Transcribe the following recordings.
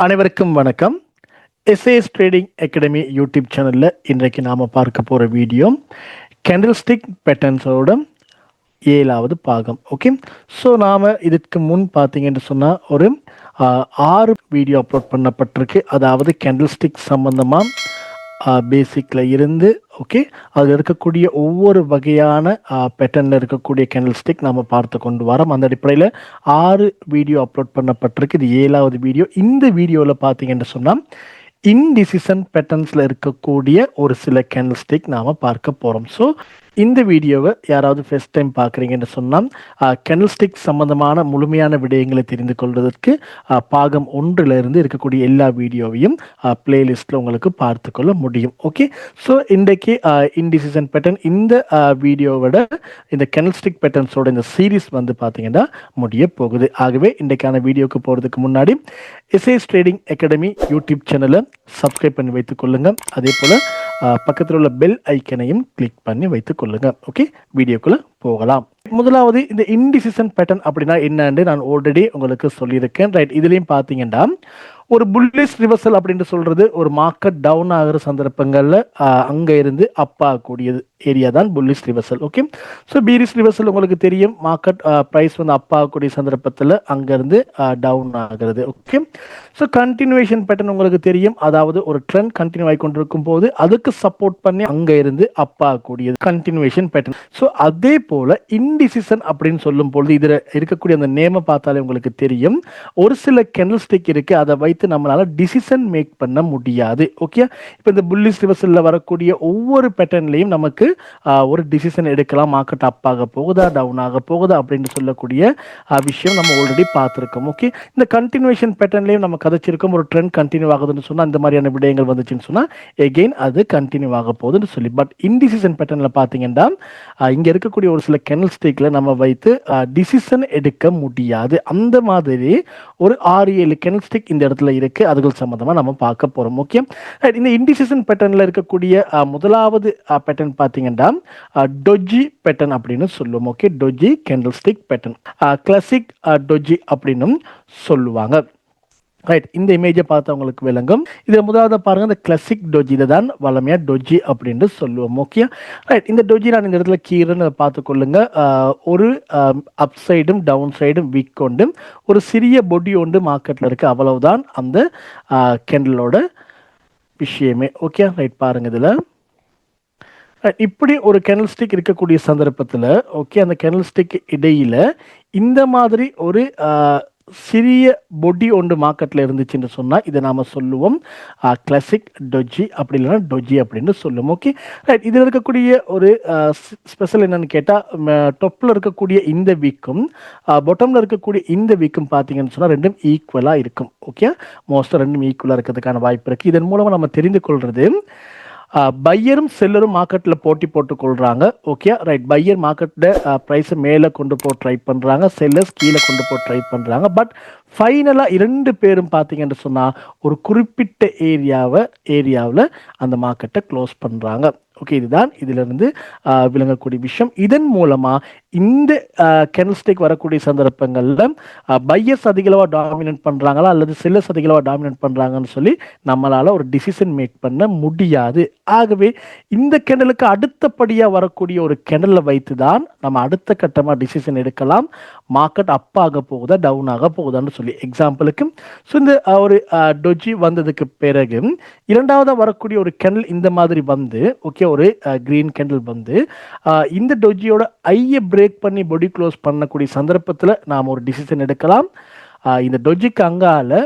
அனைவருக்கும் வணக்கம். SAS trading academy YouTube சேனலில் இன்றைக்கு நாம் பார்க்க போகிற வீடியோ கேண்டில்ஸ்டிக் பேட்டர்ன்ஸோட 7வது பாகம். ஓகே, ஸோ நாம் இதுக்கு முன் பார்த்தீங்கன்னு சொன்னால் ஒரு 6 வீடியோ அப்லோட் பண்ணப்பட்டிருக்கு. அதாவது கேண்டில்ஸ்டிக் சம்பந்தமாக பேசிக்கில் இருந்து ஓகே அதில் இருக்கக்கூடிய ஒவ்வொரு வகையான பேட்டர்னில் இருக்கக்கூடிய கேண்டில்ஸ்டிக் நாம் பார்த்து கொண்டு வரோம். அந்த அடிப்படையில் 6 வீடியோ அப்லோட் பண்ணப்பட்டிருக்கு. இது 7வது வீடியோ. இந்த வீடியோவில் பார்த்தீங்கன்னு சொன்னால் இன்டிசிஷன் பேட்டர்ன்ஸில் இருக்கக்கூடிய ஒரு சில கேண்டில்ஸ்டிக் நாம் பார்க்க போகிறோம். ஸோ இந்த வீடியோவை யாராவது ஃபர்ஸ்ட் டைம் பார்க்குறீங்கன்னு சொன்னால் கேண்டில்ஸ்டிக் சம்பந்தமான முழுமையான விடயங்களை தெரிந்து கொள்வதற்கு பாகம் 1லிருந்து இருக்கக்கூடிய எல்லா வீடியோவையும் பிளேலிஸ்ட்டில் உங்களுக்கு பார்த்துக்கொள்ள முடியும். ஓகே, ஸோ இன்றைக்கு இன்டிசிஷன் பேட்டர்ன் இந்த வீடியோவோட இந்த கேண்டில்ஸ்டிக் பேட்டர்ன்ஸோட இந்த சீரீஸ் வந்து பார்த்தீங்கன்னா முடிய போகுது. ஆகவே இன்றைக்கான வீடியோவுக்கு போகிறதுக்கு முன்னாடி எஸ்ஏஎஸ் ட்ரேடிங் அகாடமி யூடியூப் சேனலை சப்ஸ்கிரைப் பண்ணி வைத்துக் கொள்ளுங்கள். அதே போல் பக்கத்தில் உள்ள பெல் ஐக்கனையும் கிளிக் பண்ணி வைத்துக் கொள்ளுங்க. ஓகே, வீடியோக்குள்ள போகலாம். முதலாவது இந்த இன்டிசிஷன் பேட்டர்ன் அப்படின்னா என்னன்னு நான் ஆல்ரெடி உங்களுக்கு சொல்லியிருக்கேன். ரைட், இதுலயும் பார்த்தீங்கன்னா ஒரு புல்லிஷ் ரிவர்சல் அப்படின்னு சொல்றது ஒரு மார்க்கெட் டவுன் ஆகிற சந்தர்ப்பங்கள்ல அங்க இருந்து அப் ஆகக்கூடியது ஏரியா தான் bullish reversal. Okay, so பீரிஷ் reversal உங்களுக்கு தெரியும், மார்க்கெட் ப்ரைஸ் வந்து அப் ஆகக்கூடிய சந்தர்ப்பத்தில் அங்கிருந்து டவுன் ஆகிறது. ஓகே, ஸோ கண்டினியூவேஷன் பேட்டர்ன் உங்களுக்கு தெரியும், அதாவது ஒரு ட்ரெண்ட் கண்டினியூ ஆகி கொண்டிருக்கும் போது அதுக்கு சப்போர்ட் பண்ணி அங்க இருந்து அப் ஆகக்கூடியது கண்டினியூவேஷன் பேட்டர்ன். ஸோ அதே போல இன்டிசிஷன் அப்படின்னு சொல்லும் பொழுது இதுல இருக்கக்கூடிய அந்த நேமை பார்த்தாலே உங்களுக்கு தெரியும், ஒரு சில கேண்டில்ஸ்டிக் இருக்கு, அதை வைத்து நம்மளால டிசிஷன் மேக் பண்ண முடியாது. ஓகே, இப்போ இந்த புல்லிஷ் ரிவர்சல்ல வரக்கூடிய ஒவ்வொரு பேட்டர்ன்லையும் நமக்கு ஒரு டிசிஷன் எடுக்கலாம். மார்க்கெட் அப் ஆக போகுதா டவுன் ஆக போகுதா அப்படின்னு சொல்லக்கூடிய விஷயம் நம்ம ஆல்ரெடி பார்த்துருக்கோம். ஓகே, இந்த கண்டினியூஷன் பேட்டர்ன்லையும் நம்ம கதைச்சிருக்கோம், ஒரு ட்ரெண்ட் கண்டினியூ ஆகுதுன்னு சொன்னா இந்த மாதிரியான விடயங்கள் வந்துச்சுன்னு சொன்னா எகெயின் அது கண்டினியூ ஆக போகுதுன்னு சொல்லி. பட் இன்டிசிஷன் பேட்டர்ன்ல பார்த்தீங்கன்னா இங்க இருக்கக்கூடிய ஒரு சில கேண்டில்ஸ்டிக்ல நம்ம வைத்து டிசிஷன் எடுக்க முடியாது. அந்த மாதிரி ஒரு 6-7 கேண்டில்ஸ்டிக் இந்த இடத்துல இருக்கு, அதுகள் சம்பந்தமா நம்ம பார்க்க போறோம். ஓகே, இந்த இன்டிசிஷன் பேட்டர்ன்ல இருக்கக்கூடிய முதலாவது பேட்டர்ன் பார்த்தீங்கன்னா டொஜி பேட்டர்ன் அப்படின்னு சொல்லுவோம். ஓகே, டொஜி கேண்டில்ஸ்டிக் பேட்டர்ன், கிளாசிக் டொஜி அப்படின்னு சொல்லுவாங்க. ரைட், இந்த இமேஜை பார்த்து உங்களுக்கு விளங்கும். இதில் முதலாவது பாருங்க, இந்த கிளாசிக் டொஜி, இதை தான் வளமையா டொஜி அப்படின்னு சொல்லுவோம். ஓகே, ரைட், இந்த டொஜி நான் இந்த இடத்துல கீழே பார்த்துக்கொள்ளுங்க, ஒரு அப் சைடும் டவுன் சைடும் வீக் கொண்டு ஒரு சிறிய பொடி ஒன்று மார்க்கெட்டில் இருக்கு, அவ்வளவுதான் அந்த கேண்டிலோட விஷயமே. ஓகே, ரைட், பாருங்க இதில் இப்படி ஒரு கேண்டில்ஸ்டிக் இருக்கக்கூடிய சந்தர்ப்பத்தில் ஓகே அந்த கேண்டில்ஸ்டிக் இடையில இந்த மாதிரி ஒரு சிறிய பொடி ஒன்று மார்க்கெட்டில் இருந்துச்சுன்னு சொன்னால் இதை நாம் சொல்லுவோம் கிளாசிக் டொஜி, அப்படி இல்லைன்னா டொஜி அப்படின்னு சொல்லுவோம். ஓகே, ரைட், இதில் இருக்கக்கூடிய ஒரு ஸ்பெஷல் என்னன்னு கேட்டால் டொப்பில் இருக்கக்கூடிய இந்த வீக்கும் பொட்டமில் இருக்கக்கூடிய இந்த வீக்கும் பார்த்தீங்கன்னு சொன்னால் ரெண்டும் ஈக்குவலாக இருக்கும். ஓகே, மோஸ்ட்டாக ரெண்டும் ஈக்குவலாக இருக்கிறதுக்கான வாய்ப்பு இருக்குது. இதன் மூலமாக நம்ம தெரிந்து கொள்வது பையரும் செல்லரும் மார்க்கெட்ல போட்டி போட்டுக் கொள்றாங்க. ஓகே, ரைட், பையர் மார்க்கெட்ல பிரைஸ் மேல கொண்டு போ ட்ரை பண்றாங்க, செல்லர்ஸ் கீழே கொண்டு போ ட்ரை பண்றாங்க. பட் ஃபைனலா 2 பேரும் பார்த்தீங்கன்னு சொன்னா ஒரு குறிப்பிட்ட ஏரியாவில் அந்த மார்க்கெட்டை க்ளோஸ் பண்றாங்க. ஓகே, இதுதான் இதிலிருந்து விளங்கக்கூடிய விஷயம். இதன் மூலமா இந்த கேண்டில்ஸ்டிக் வரக்கூடிய சந்தர்ப்பங்கள்ல பையர்ஸ் அதிகளவா டாமினேட் பண்றாங்களா அல்லது செல்லர்ஸ் அதிகளவா டாமினேட் பண்றாங்கன்னு சொல்லி நம்மளால ஒரு டிசிஷன் மேக் பண்ண முடியாது. ஆகவே இந்த கேண்டலுக்கு அடுத்தபடியா வரக்கூடிய ஒரு கேண்டலை வைத்து தான் நம்ம அடுத்த கட்டமா டிசிஷன் எடுக்கலாம், மார்க்கெட் அப் ஆக போகுதா டவுன் ஆக போகுதான்னு சொல்லி. எக்ஸாம்பிளுக்கு ஸோ இந்த ஒரு டொஜி வந்ததுக்கு பிறகு இரண்டாவதா வரக்கூடிய ஒரு கேண்டில் இந்த மாதிரி வந்து ஓகே ஒரு கிரீன் கேண்டில் வந்து இந்த டொஜியோட ஐயை பிரேக் பண்ணி பொடி க்ளோஸ் பண்ணக்கூடிய சந்தர்ப்பத்தில் நாம் ஒரு டிசிஷன் எடுக்கலாம். இந்த டொஜிக்கு அங்கால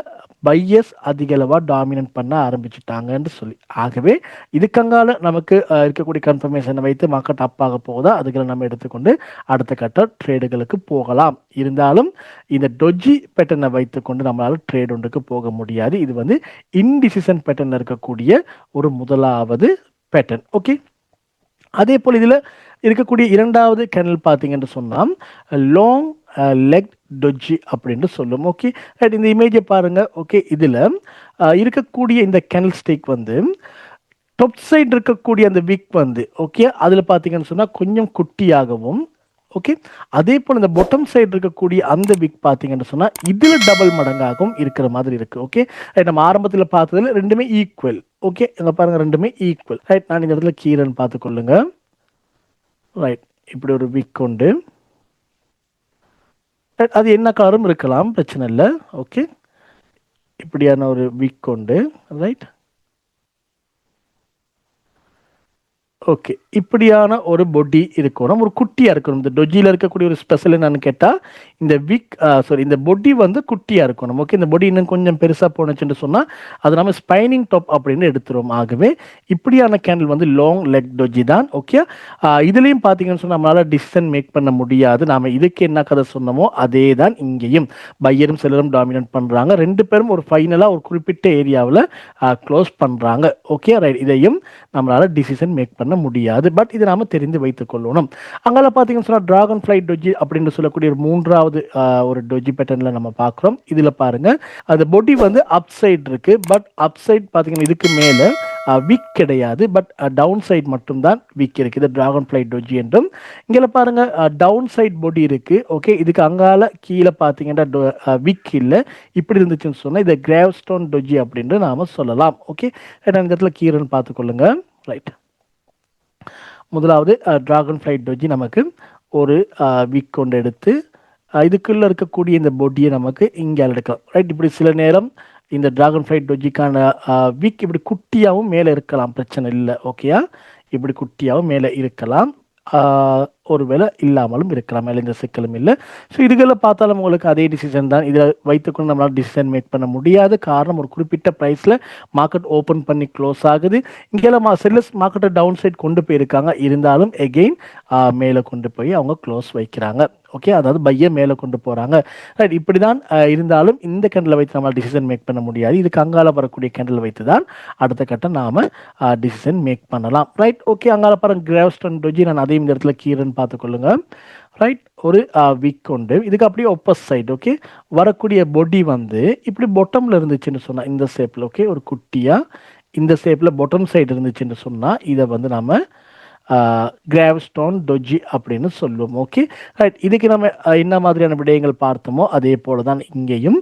பையர்ஸ் அதிகளவா டாமினேட் பண்ண ஆரம்பிச்சுட்டாங்கன்னு சொல்லி. ஆகவே இதுக்கங்கால நமக்கு இருக்கக்கூடிய கன்ஃபர்மேஷனை வைத்து மார்க்கெட் அப் ஆக போகுதா அதுகளை நம்ம எடுத்துக்கொண்டு அடுத்த கட்ட ட்ரேடுகளுக்கு போகலாம். இருந்தாலும் இந்த டொஜி பேட்டர்னை வைத்துக்கொண்டு நம்மளால ட்ரேட் ஒன்றுக்கு போக முடியாது. இது வந்து இன்டிசிஷன் பேட்டர்ன் இருக்கக்கூடிய ஒரு முதலாவது பேட்டர்ன். ஓகே, அதே போல் இதில் இருக்கக்கூடிய இரண்டாவது கேண்டில் பார்த்தீங்கன்னு சொன்னால் லாங் லெக் டொஜி அப்படின்னு சொல்லும். ஓகே, ரைட், இந்த இமேஜை பாருங்க. ஓகே, இதில் இருக்கக்கூடிய இந்த கேண்டில் ஸ்டிக் வந்து டாப் சைடு இருக்கக்கூடிய அந்த விக் வந்து ஓகே அதில் பார்த்தீங்கன்னு சொன்னால் கொஞ்சம் குட்டியாகவும் ஓகே. அதே போல் இந்த பொட்டம் சைடு இருக்கக்கூடிய அந்த விக் பார்த்தீங்கன்னு சொன்னா இதுல டபுள் மடங்காகவும் இருக்கிற மாதிரி இருக்கு. ஓகே, நம்ம ஆரம்பத்தில் பார்த்ததுல ரெண்டுமே ஈக்குவல். ஓகே, இங்க பாருங்க ரெண்டுமே ஈக்குவல். ரைட், நான் இந்த இடத்துல கீரன் பார்த்துக்கொள்ளுங்க. ரைட், இப்படி ஒரு விக் உண்டு. அது என்ன கலரும் இருக்கலாம், பிரச்சனை இல்லை. ஓகே, இப்படியான ஒரு விக் உண்டு. ரைட், ஓகே, இப்படியான ஒரு பொடி இருக்கணும், ஒரு குட்டியா இருக்கணும். இந்த டொஜியில் இருக்கக்கூடிய ஒரு ஸ்பெஷல் என்னன்னு கேட்டால் இந்த விக் சாரி இந்த பொடி வந்து குட்டியா இருக்கணும். ஓகே, இந்த பொடி இன்னும் கொஞ்சம் பெருசாக போனுச்சுன்னு சொன்னால் அது நம்ம ஸ்பைனிங் டாப் அப்படின்னு எடுத்துரும். ஆகவே இப்படியான கேண்டில் வந்து லாங் லெக் டொஜி தான். ஓகே, இதுலேயும் பார்த்தீங்கன்னு சொன்னால் நம்மளால் டிசிஷன் மேக் பண்ண முடியாது. நாம் இதுக்கு என்ன கதை சொன்னமோ அதே தான் இங்கேயும். பையரும் செல்லரும் டாமினேட் பண்ணுறாங்க, ரெண்டு பேரும் ஒரு ஃபைனலாக ஒரு குறிப்பிட்ட ஏரியாவில் க்ளோஸ் பண்ணுறாங்க. ஓகே, ரைட், இதையும் நம்மளால் டிசிஷன் மேக் பண்ண முடியாது. பட் இதை நாம தெரிந்து வைத்துக் கொள்ளணும். அங்கால பார்த்தீங்கன்னு சொன்னால் டிராகன் ஃப்ளை டொஜி அப்படின்னு சொல்லக்கூடிய ஒரு மூன்றாவது ஒரு டொஜி பேட்டர்ன்ல நம்ம பார்க்குறோம். இதில் பாருங்க அது பொடி வந்து அப் சைட் இருக்கு. பட் அப் சைட் பார்த்தீங்கன்னா இதுக்கு மேலே வீக் கிடையாது, பட் டவுன் சைட் மட்டும்தான் வீக் இருக்கு. இது டிராகன் ஃப்ளை டொஜி என்றும். இங்கே பாருங்க டவுன் சைட் பொடி இருக்கு. ஓகே, இதுக்கு அங்கால கீழே பார்த்தீங்கன்னா வீக் இல்லை. இப்படி இருந்துச்சுன்னு சொன்னால் இதை கிராவ் ஸ்டோன் டொஜி அப்படின்னு நாம சொல்லலாம். ஓகே, இந்த இடத்துல கீரன் பார்த்துக்கொள்ளுங்க. ரைட், முதலாவது டிராகன் ஃப்ளைட் டொஜி நமக்கு ஒரு வீக் கொண்டு எடுத்து இதுக்குள்ள இருக்கக்கூடிய இந்த பொடியை நமக்கு இங்கே எடுக்கலாம். ரைட், இப்படி சில நேரம் இந்த டிராகன் ஃப்ளைட் டொஜிக்கான வீக் இப்படி குட்டியாகவும் மேலே இருக்கலாம், பிரச்சனை இல்லை. ஓகேயா, இப்படி குட்டியாகவும் மேலே இருக்கலாம், ஒருவேளை இல்லாமலும் இருக்கலாம், மேலே இந்த சிக்கலும் இல்லை. ஸோ இதுகளை பார்த்தாலும் உங்களுக்கு அதே டிசிஷன் தான். இதை வைத்துக்கொண்டு நம்மளால் டிசிஷன் மேக் பண்ண முடியாது. காரணம் ஒரு குறிப்பிட்ட ப்ரைஸில் மார்க்கெட் ஓப்பன் பண்ணி க்ளோஸ் ஆகுது. இங்கெல்லாம் செல்லர்ஸ் மார்க்கெட்டை டவுன் சைட் கொண்டு போயிருக்காங்க, இருந்தாலும் எகெயின் மேலே கொண்டு போய் அவங்க க்ளோஸ் வைக்கிறாங்க. ஓகே, அதாவது பையை மேலே கொண்டு போகிறாங்க. ரைட், இப்படி தான் இருந்தாலும் இந்த கேண்டில் வைத்து நம்மளால் டிசிஷன் மேக் பண்ண முடியாது. இதுக்கு அங்கால வரக்கூடிய கேண்டில் வைத்து தான் அடுத்த கட்டம் நாம் டிசிஷன் மேக் பண்ணலாம். ரைட், ஓகே, அங்கால பாருங்க கிராவ்ஸ்டன் டொஜி, நான் அதையும் இந்த இடத்துல கீரன் பார்த்துக்கொள்ளுங்க. ரைட், ஒரு வீக் உண்டு. இதுக்கு அப்படியே ஒப்போசிட் சைடு. ஓகே, வரக்கூடிய பொடி வந்து இப்படி பொட்டமில் இருந்துச்சுன்னு சொன்னால் இந்த ஷேப்பில், ஓகே, ஒரு குட்டியாக இந்த ஷேப்பில் பொட்டம் சைடு இருந்துச்சுன்னு சொன்னால் இதை வந்து நம்ம கிராவ்ஸ்டோன் டொஜி அப்படின்னு சொல்லுவோம். ஓகே, ரைட், இதுக்கு நம்ம என்ன மாதிரியான விடயங்கள் பார்த்தோமோ அதே போல தான் இங்கேயும்.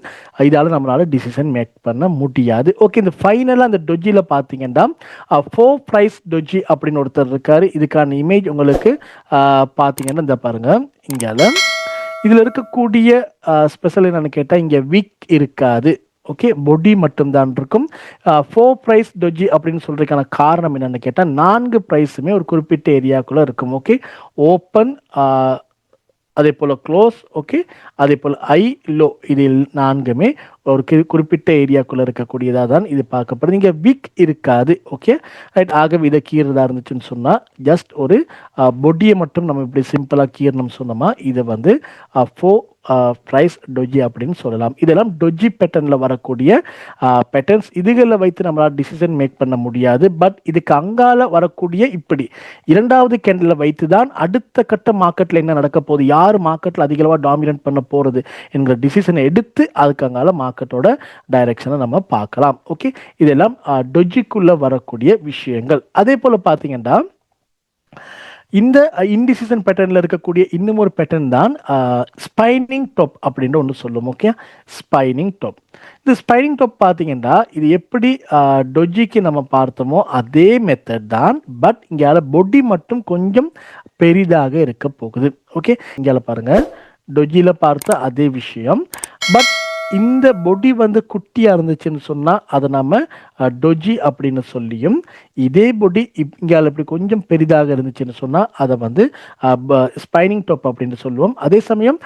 இதால் நம்மளால டிசிஷன் மேக் பண்ண முடியாது. ஓகே, இந்த ஃபைனலாக அந்த டொஜியில் பார்த்தீங்கன்னா 4 ப்ரைஸ் டொஜி அப்படின்னு ஒருத்தர் இருக்காரு. இதுக்கான இமேஜ் உங்களுக்கு பார்த்தீங்கன்னா இந்த பாருங்க, இங்கால இதில் இருக்கக்கூடிய ஸ்பெஷல் என்னன்னு கேட்டால் இங்கே வீக் இருக்காது. ஓகே, பொடி மட்டும்தான் இருக்கும். 4 ப்ரைஸ் டொஜி அப்படின்னு சொல்றதுக்கான காரணம் என்னன்னு கேட்டால் 4 ப்ரைஸுமே ஒரு குறிப்பிட்ட ஏரியாக்குள்ள இருக்கும். ஓகே, ஓப்பன், அதே போல் க்ளோஸ், ஓகே, அதே போல் ஐ லோ, இதில் 4மே ஒரு குறிப்பிட்ட ஏரியாக்குள்ளே இருக்கக்கூடியதாக தான் இது பார்க்கப்படுது. இங்கே வீக் இருக்காது. ஓகே, ரைட், ஆகவே இதை கீறதா இருந்துச்சுன்னு சொன்னால் ஜஸ்ட் ஒரு பொடியை மட்டும் நம்ம இப்படி சிம்பிளாக கீறணும் சொன்னோமா இதை வந்து 4 ப்ரைஸ் டொஜி அப்படின்னு சொல்லலாம். இதெல்லாம் டொஜி பேட்டர்னில் வரக்கூடிய பேட்டர்ன்ஸ். இதுகளில் வைத்து நம்மளால் டிசிஷன் மேக் பண்ண முடியாது. பட் இதுக்கு அங்கால வரக்கூடிய இப்படி இரண்டாவது கேண்டில் வைத்து தான் அடுத்த கட்ட மார்க்கெட்டில் என்ன நடக்க போகுது, யார் மார்க்கெட்டில் அதிகளவாக டாமினேட் பண்ண போகிறது என்கிற டிசிஷனை எடுத்து அதுக்கு அங்கால மார்க்கெட்டோட டைரக்ஷனை நம்ம பார்க்கலாம். ஓகே, இதெல்லாம் டொஜிக்குள்ளே வரக்கூடிய விஷயங்கள். அதே போல் பார்த்தீங்கன்னா இந்த இன்டிசிஷன் பேட்டர்னில் இருக்கக்கூடிய இன்னும் ஒரு பேட்டர்ன் தான் ஸ்பைனிங் டாப் அப்படின்ற ஒன்று சொல்லுவோம். Okay, spinning top. இந்த ஸ்பைனிங் டாப் பார்த்தீங்கன்னா இது எப்படி டொஜிக்கு நம்ம பார்த்தோமோ அதே மெத்தட் தான். பட் இங்கே பொடி மட்டும் கொஞ்சம் பெரிதாக இருக்க போகுது. ஓகே, இங்கே பாருங்க டொஜியில் பார்த்த அதே விஷயம். பட் இந்த பொடி வந்து குட்டியாக இருந்துச்சுன்னு சொன்னால் அதை நம்ம டொஜி அப்படின்னு சொல்லியும், இதே பொடி இங்கே இப்படி கொஞ்சம் பெரிதாக இருந்துச்சுன்னு சொன்னால் அதை வந்து ஸ்பைனிங் டாப் அப்படின்னு சொல்லுவோம். அதே சமயம்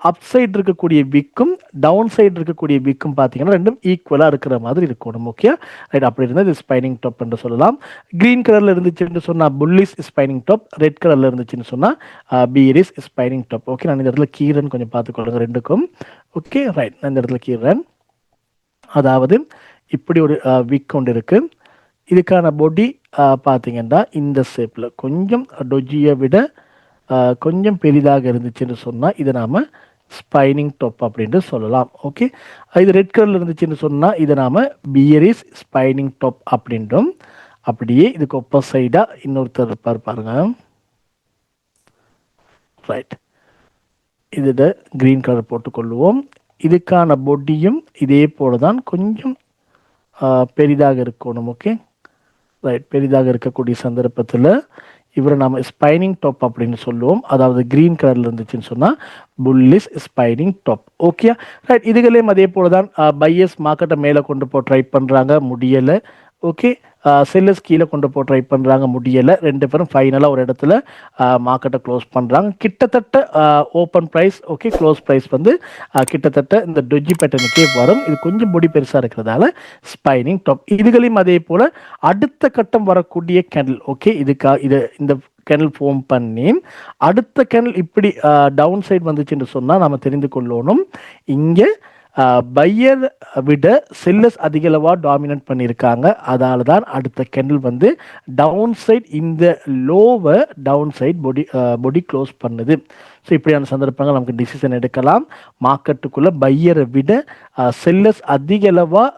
அப் சைடு இருக்கக்கூடிய விக்கும் டவுன் சைடு இருக்கக்கூடிய விக்கும் பார்த்தீங்கன்னா ரெண்டும் ஈக்குவலாக இருக்கிற மாதிரி இருக்கணும். ஓகே, ரைட், அப்படி இருந்தால் இது ஸ்பைனிங் டாப் என்று சொல்லலாம். கிரீன் கலரில் இருந்துச்சுன்னு சொன்னால் புல்லிஸ் ஸ்பைனிங் டாப், ரெட் கலரில் இருந்துச்சுன்னு சொன்னால் பீரிஸ் ஸ்பைனிங் டாப். ஓகே, நான் இந்த இடத்துல கீரன் கொஞ்சம் பார்த்துக்கொள்ளுங்க ரெண்டுக்கும். ஓகே, ரைட், நான் இந்த இடத்துல கீறேன். அதாவது இப்படி ஒரு வீக் கொண்டு இருக்கு. இதுக்கான பொடி பார்த்தீங்கன்னா இந்த ஷேப்பில் கொஞ்சம் டொஜியை விட கொஞ்சம் பெரிதாக இருந்துச்சுன்னு சொன்னால் இதை நாம் ஸ்பைனிங் டாப் அப்படின்ட்டு சொல்லலாம். ஓகே, இது ரெட் கலரில் இருந்துச்சுன்னு சொன்னால் இதை நாம் பியரிஸ் ஸ்பைனிங் டாப் அப்படின்ட்டும். அப்படியே இதுக்கு ஒப்போசைடாக இன்னொருத்தர் இருப்பார் பாருங்க. ரைட், இதில் க்ரீன் கலர் போட்டுக்கொள்வோம். இதுக்கான பொடியும் இதே போல தான், கொஞ்சம் பெரிதாக இருக்கணும். Okay right. பெரிதாக இருக்கக்கூடிய சந்தர்ப்பத்தில் இவரை நாம் ஸ்பைனிங் டாப் அப்படின்னு சொல்லுவோம். அதாவது க்ரீன் கலரில் இருந்துச்சுன்னு சொன்னால் bullish spinning top. Okay right. இதுகளையும் அதே போல தான் பையர்ஸ் மார்க்கெட்டை மேலே கொண்டு போய் ட்ரை பண்ணுறாங்க, முடியலை. ஓகே செல்லர்ஸ் கீழே கொண்டு போய் ட்ரை பண்ணுறாங்க, முடியலை. ரெண்டு பேரும் ஃபைனலாக ஒரு இடத்துல மார்க்கெட்டை க்ளோஸ் பண்ணுறாங்க. கிட்டத்தட்ட open price okay close price வந்து கிட்டத்தட்ட இந்த டொஜி பேட்டர்னுக்கே வரும். இது கொஞ்சம் பொடி பெருசாக இருக்கிறதால ஸ்பைனிங் டாப். இதுகளையும் அதே போல் அடுத்த கட்டம் வரக்கூடிய கேண்டில் ஓகே இது இந்த கேண்டில் ஃபார்ம் பண்ணி அடுத்த கேண்டில் இப்படி டவுன் சைட் வந்துச்சுன்னு சொன்னால் நம்ம தெரிந்து கொள்ளணும், இங்கே பையர் விட செல்லர்ஸ் அதிகளவாக டாமினேட் பண்ணியிருக்காங்க. அதால தான் அடுத்த கேண்டில் வந்து டவுன் சைட் இந்த லோவை டவுன் சைட் பொடி க்ளோஸ் பண்ணுது. ஸோ இப்படியான சந்தர்ப்பங்கள் நமக்கு டிசிஷன் எடுக்கலாம். மார்க்கெட்டுக்குள்ளே பையரை விட செல்லர்ஸ் அதிகளவாக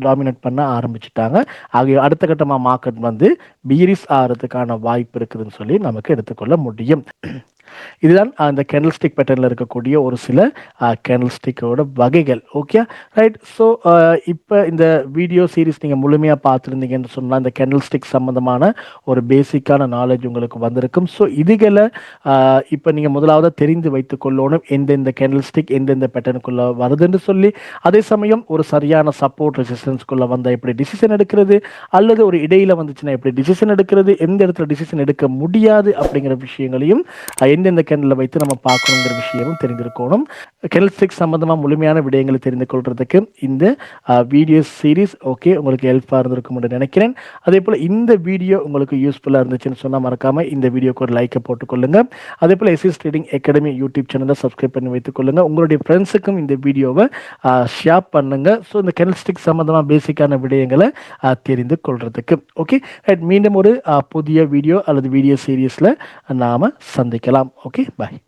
டாமினேட் பண்ண ஆரம்பிச்சுட்டாங்க. ஆகிய அடுத்த கட்டமாக மார்க்கெட் வந்து பீரிஸ் ஆகிறதுக்கான வாய்ப்பு இருக்குதுன்னு சொல்லி நமக்கு எடுத்துக்கொள்ள முடியும். இதுதான் அந்த கேண்டில் ஸ்டிக் பேட்டர்னில் இருக்கக்கூடிய ஒரு சில கேண்டில் ஸ்டிக்கோட வகைகள். Okay right. ஸோ இப்போ இந்த வீடியோ சீரீஸ் நீங்கள் முழுமையாக பார்த்துருந்தீங்கன்னு சொன்னால் இந்த கேண்டில் ஸ்டிக் சம்மந்தமான ஒரு பேசிக்கான நாலேஜ் உங்களுக்கு வந்திருக்கும். ஸோ இதுகளை இப்போ நீங்கள் முதலாவது தெரிந்து வைத்துக் கொள்ளணும், எந்தெந்த கேண்டில் ஸ்டிக் எந்தெந்த பேட்டர்னுக்குள்ளே வருதுன்னு சொல்லி. அதே சமயம் ஒரு சரியான சப்போர்ட் ரெசிஸ்டன்ஸ்குள்ளே வந்தால் எப்படி டிசிஷன் எடுக்கிறது, அல்லது ஒரு இடையில வந்துச்சுன்னா எப்படி டிசிஷன் எடுக்கிறது, எந்த இடத்துல டிசிஷன் எடுக்க முடியாது அப்படிங்கிற விஷயங்களையும் எந்தெந்த கேண்டில் வைத்து நம்ம பார்க்கணுங்கிற விஷயமும் தெரிந்திருக்கணும். கேண்டில் ஸ்டிக் சம்பந்தமாக முழுமையான விடயங்களை தெரிந்து கொள்றதுக்கு இந்த வீடியோ சீரீஸ் ஓகே உங்களுக்கு ஹெல்ப்பாக இருந்திருக்கும் என்று நினைக்கிறேன். அதே போல் இந்த வீடியோ உங்களுக்கு யூஸ்ஃபுல்லாக இருந்துச்சுன்னு சொன்னால் மறக்காமல் இந்த வீடியோக்கு ஒரு லைக்கை போட்டுக்கொள்ளுங்க. அதே போல் எஸ்எஸ் ட்ரேடிங் அகாடமி யூடியூப் சேனலை சப்ஸ்கிரைப் பண்ணி வைத்துக்கொள்ளுங்க. உங்களுடைய ஃப்ரெண்ட்ஸுக்கும் இந்த வீடியோவை ஷேர் பண்ணுங்க. ஸோ இந்த கேண்டில் ஸ்டிக் சம்பந்தமாக பேசிக்கான விடயங்களை தெரிந்து கொள்றதுக்கு. Okay right. மீண்டும் ஒரு புதிய வீடியோ அல்லது வீடியோ சீரீஸில் நாம் சந்திக்கலாம். Okay bye.